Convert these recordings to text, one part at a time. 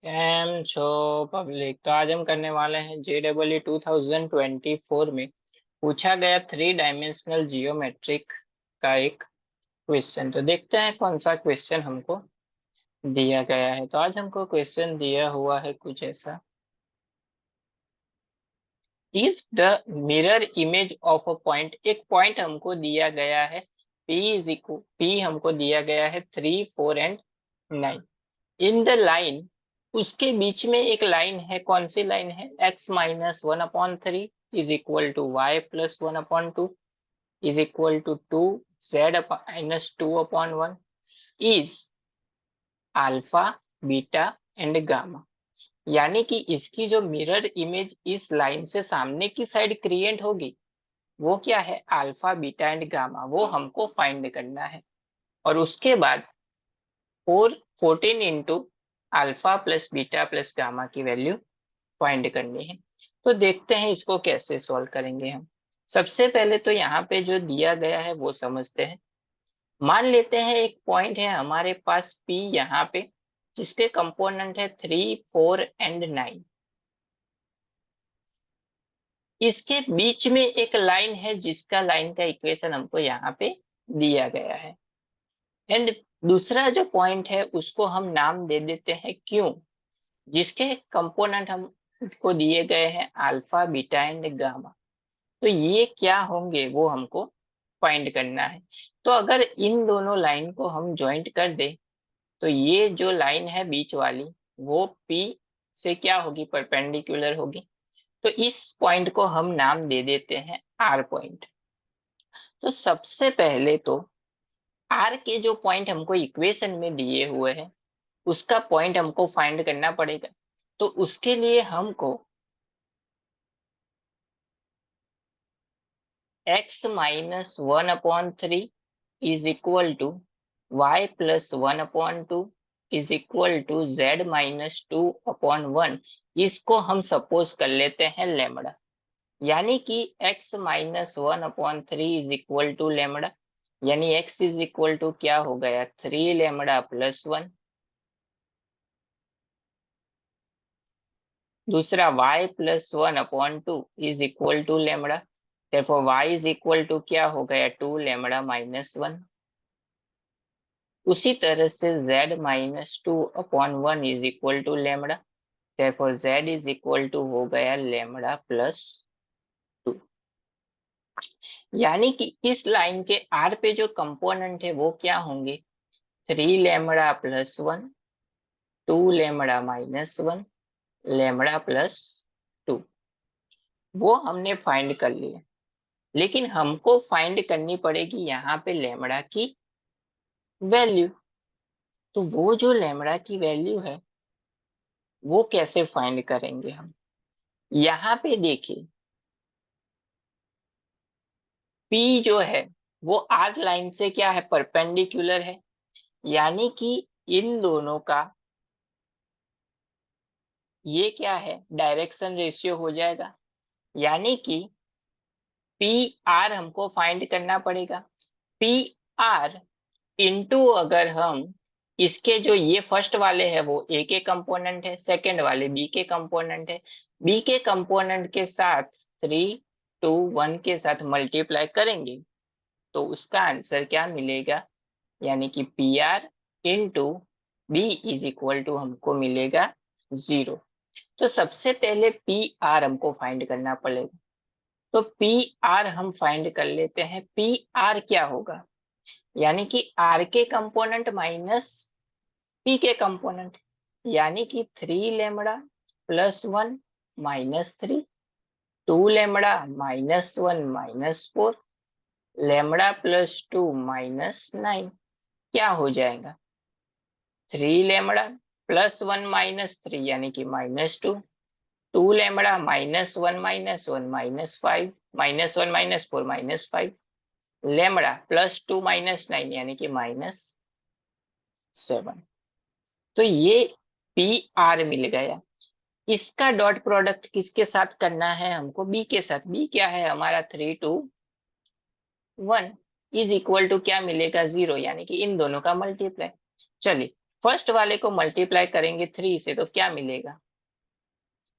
Cam छो public. तो आज हम करने वाले हैं JEE 2024 में पूछा गया 3 डायमेंशनल जियोमेट्रिक का एक क्वेश्चन। तो देखते हैं कौन सा क्वेश्चन हमको दिया गया है। तो आज हमको क्वेश्चन दिया हुआ है कुछ ऐसा। If the mirror image of a point, एक पॉइंट हमको दिया गया है P हमको दिया गया है 3, 4 एंड 9 इन द लाइन। उसके बीच में एक लाइन है, कौन सी लाइन है? x-1/3 is equal to y+1/2 is equal to 2z-2/1 is alpha, beta and gamma. यानी कि इसकी जो मिरर इमेज इस लाइन से सामने की साइड क्रिएट होगी वो क्या है? अल्फा, बीटा एंड गामा, वो हमको फाइंड करना है। और उसके बाद 14 into alpha plus beta plus gamma की वैल्यू फाइंड करनी है। तो देखते हैं इसको कैसे सॉल्व करेंगे हम। सबसे पहले तो यहाँ पे जो दिया गया है वो समझते हैं। मान लेते हैं एक पॉइंट है हमारे पास P यहाँ पे, जिसके कंपोनेंट है 3, 4 एंड 9। इसके बीच में एक लाइन है जिसका लाइन का इक्वेशन हमको यहाँ पे दिया गया है। एंड दूसरा जो पॉइंट है उसको हम नाम दे देते हैं Q, जिसके कंपोनेंट हमको दिए गए हैं अल्फा, बीटा एंड गामा। तो ये क्या होंगे वो हमको फाइंड करना है। तो अगर इन दोनों लाइन को हम ज्वाइंट कर दे तो ये जो लाइन है बीच वाली वो P से क्या होगी? परपेंडिकुलर होगी। तो इस पॉइंट को हम नाम दे देते हैं R पॉइंट। तो सबसे पहले तो R के जो पॉइंट हमको इक्वेशन में दिए हुए हैं उसका पॉइंट हमको फाइंड करना पड़ेगा। तो उसके लिए हमको x-1/3 is equal to y+1/2 is equal to z-2/1, इसको हम सपोज कर लेते हैं लेमड़ा। यानी कि x-1/3 is equal to lambda, यानी x इज इक्वल टू क्या हो गया? 3 लेमड़ा प्लस 1। दूसरा y+1/2 is equal to lambda, therefore y is equal to क्या हो गया? 2 लेमड़ा माइनस 1। उसी तरह से z-2/1 is equal to lambda, therefore z is equal to हो गया लेमड़ा प्लस 2। यानी कि इस लाइन के r पे जो कंपोनेंट है वो क्या होंगे? 3 lambda plus 1, 2 lambda minus 1, lambda plus 2। वो हमने फाइंड कर लिया, लेकिन हमको फाइंड करनी पड़ेगी यहाँ पे लेमड़ा की वैल्यू। तो वो जो लेमड़ा की वैल्यू है वो कैसे फाइंड करेंगे हम? यहाँ पे देखिए P जो है वो R लाइन से क्या है? परपेंडिकुलर है। यानी कि इन दोनों का ये क्या है? डायरेक्शन रेशियो हो जाएगा। यानी कि पी आर हमको फाइंड करना पड़ेगा। पी आर इंटू, अगर हम इसके जो ये फर्स्ट वाले है वो ए के कंपोनेंट है, सेकंड वाले बी के कंपोनेंट है, बी के कंपोनेंट के साथ 3, 2, 1 के साथ मल्टीप्लाई करेंगे तो उसका आंसर क्या मिलेगा? यानी कि P R into B is equal to हमको मिलेगा 0। तो सबसे पहले पी आर हमको फाइंड करना पड़ेगा। तो पी आर हम फाइंड कर लेते हैं। पी आर क्या होगा? यानी कि आर के कंपोनेंट माइनस पी के कंपोनेंट, यानी कि 3 lambda plus 1 minus 3, 2 lambda minus 1 minus 4, lambda plus 2 minus 9। क्या हो जाएगा? 3 लेमड़ा प्लस 1 माइनस 3 यानी कि minus 2, 2 lambda minus 1 minus 1 minus 5, minus 1 minus 4 minus 5, lambda plus 2 minus 9 यानी कि माइनस 7। तो ये पी आर मिल गया। इसका डॉट प्रोडक्ट किसके साथ करना है? हमको बी के साथ। बी क्या है हमारा? 3, 2, 1 इज इक्वल टू क्या मिलेगा? 0, यानी कि इन दोनों का मल्टीप्लाई। चलिए फर्स्ट वाले को मल्टीप्लाई करेंगे 3 से तो क्या मिलेगा,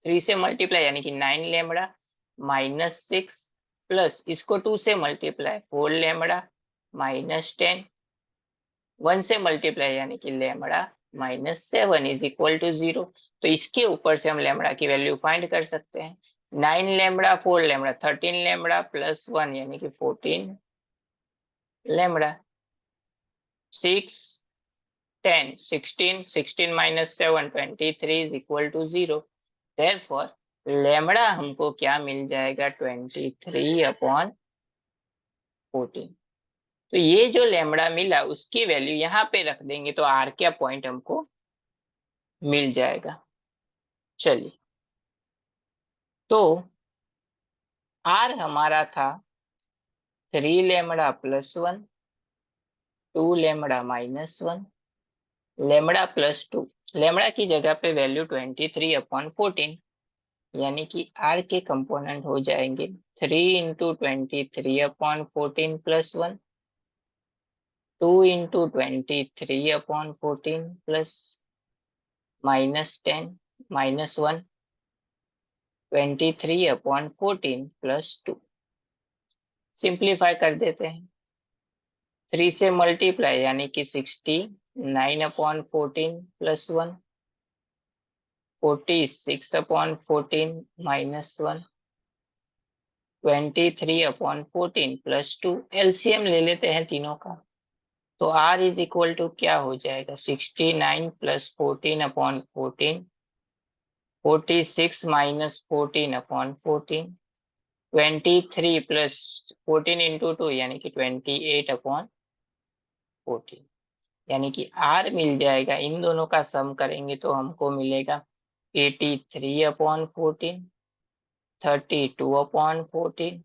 3 से मल्टीप्लाई यानी कि 9 लेमड़ा माइनस 6 प्लस इसको 2 से मल्टीप्लाई 4 लेमड़ा माइनस 10, 1 से मल्टीप्लाई यानी कि lambda minus 7 is equal to 0। तो इसके ऊपर से हम लेमड़ा की वैल्यू फाइंड कर सकते हैं। 9 लेमड़ा 4 लेमड़ा 13 लेमड़ा प्लस 1 यानी कि 14 lambda, 6 10 16 16 minus 7 23 is equal to 0। Therefore lambda हमको क्या मिल जाएगा, 23/14। तो ये जो लेमड़ा मिला उसकी वैल्यू यहाँ पे रख देंगे तो आर का पॉइंट हमको मिल जाएगा। चलिए, तो आर हमारा था 3 lambda plus 1, 2 lambda minus 1, lambda plus 2। Lambda की जगह पे वैल्यू 23/14 यानी कि आर के कंपोनेंट हो जाएंगे 3 into 23/14 plus 1, 2 into 23/14 plus minus 10 minus 1, 23/14 plus 2। Simplify कर देते हैं, 3 से मल्टीप्लाई यानी कि 69/14 प्लस 1, 46/14 माइनस 1, 23/14 प्लस 2। एलसीएम ले लेते हैं तीनों का, तो आर इज इक्वल टू क्या हो जाएगा, 69 प्लस 14/14, 46 माइनस 14/14, 23 प्लस 14 इंटू 2 यानी कि 28/14, यानी कि आर मिल जाएगा। इन दोनों का सम करेंगे तो हमको मिलेगा 83/14, 32/14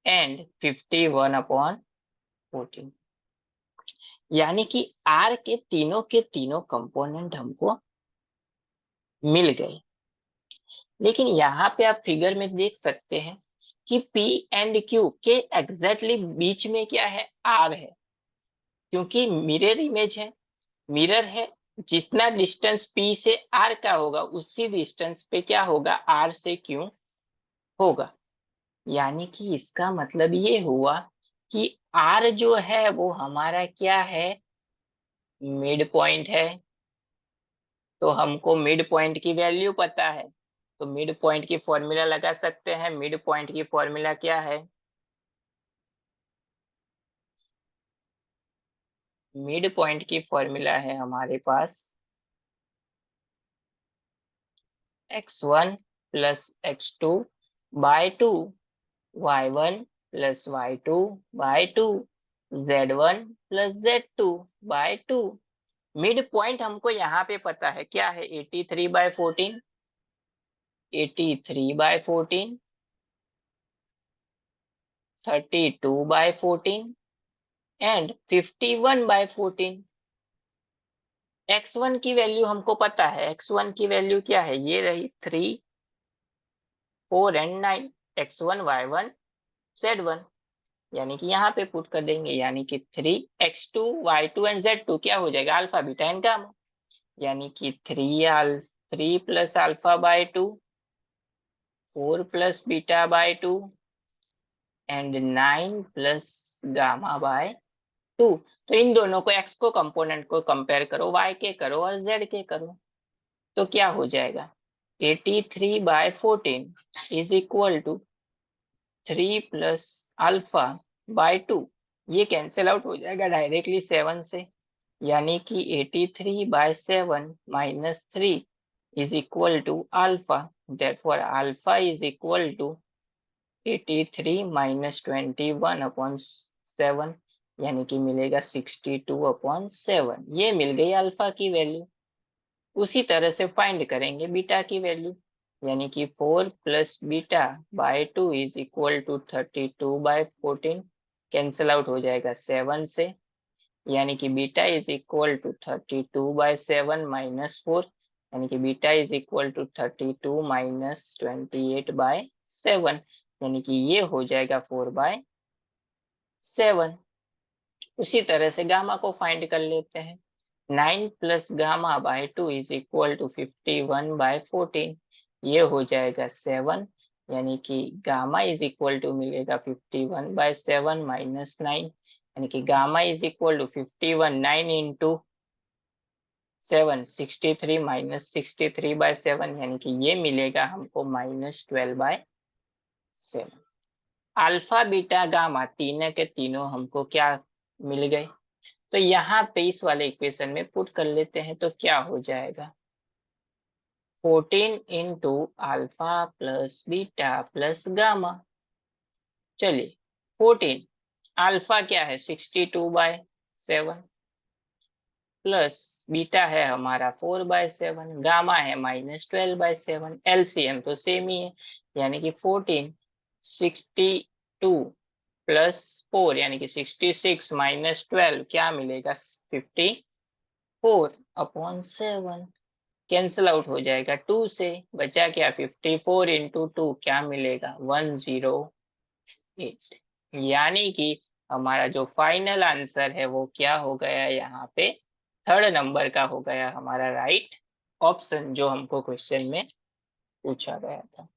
एंड 51/14, यानी कि आर के तीनों कंपोनेंट हमको मिल गए। लेकिन यहाँ पे आप फिगर में देख सकते हैं कि P एंड Q के एग्जैक्टली बीच में क्या है, R है, क्योंकि मिरर इमेज है, मिरर है। जितना डिस्टेंस P से R का होगा उसी डिस्टेंस पे क्या होगा, R से Q होगा। यानी कि इसका मतलब ये हुआ कि R जो है वो हमारा क्या है, मिड पॉइंट है। तो हमको मिड पॉइंट की वैल्यू पता है, तो मिड पॉइंट की फॉर्मूला लगा सकते हैं। मिड पॉइंट की फॉर्मूला क्या है, मिड पॉइंट की फॉर्मूला है हमारे पास x1 plus x2 by 2, y1 plus y2 by 2, z1 plus z2 by 2। Mid point हमको यहाँ पे पता है क्या है, 83/14, 83/14, 32/14 एंड 51/14। x1 की वैल्यू हमको पता है, x1 की वैल्यू क्या है, ये रही 3 4 एंड 9, x1 y1 z1, यानी कि यहाँ पे पुट कर देंगे, यानी कि 3x2 y2 एंड z2 क्या हो जाएगा, अल्फा बीटा एंड गामा, यानी कि 3 plus alpha by 2, 4 plus beta by 2 and 9 plus gamma by 2। तो इन दोनों को x को कंपोनेंट को कंपेयर करो, y के करो और z के करो, तो क्या हो जाएगा, 83/14 is equal to 3 plus alpha by 2। ये कैंसिल आउट हो जाएगा डायरेक्टली 7 से, यानी कि 83/7 minus 3 is equal to alpha. Therefore alpha is equal to 83 minus 21/7, यानी कि मिलेगा 62/7। ये मिल गई अल्फा की वैल्यू। उसी तरह से फाइंड करेंगे बीटा की वैल्यू, यानी कि 4 plus beta by 2 is equal to 32/14, cancel out हो जाएगा 7 से, यानी कि beta is equal to 32/7 minus 4, यानी कि beta is equal to 32 minus 28/7, यानी कि ये हो जाएगा 4/7। उसी तरह से गामा को फाइंड कर लेते हैं, 9 plus gamma by 2 is equal to 51 by 14। ये हो जाएगा 7, यानी कि गामा इज इक्वल टू मिलेगा 51 बाय 7 माइनस 9, यानी कि gamma is equal to 51, 9 into 7 63 minus 63 by 7, यानी कि ये मिलेगा हमको -12 बाय 7। अल्फा बीटा गामा तीनों के तीनों हमको क्या मिल गए, तो यहाँ पे इस वाले इक्वेशन में पुट कर लेते हैं तो क्या हो जाएगा 14 into alpha plus beta plus gamma. चलिए 14 अल्फा क्या है 62 बाय 7 प्लस बीटा है हमारा 4 बाय 7, गामा है -12 बाय 7, एलसीएम तो सेम ही है, यानी कि 14 62 प्लस 4 यानी कि 66 माइनस 12 क्या मिलेगा 54 अपॉन 7, कैंसिल आउट हो जाएगा 2 से, बचा क्या 54 इंटू 2 क्या मिलेगा 108, यानी कि हमारा जो फाइनल आंसर है वो क्या हो गया यहाँ पे थर्ड नंबर का हो गया हमारा राइट ऑप्शन जो हमको क्वेश्चन में पूछा गया था।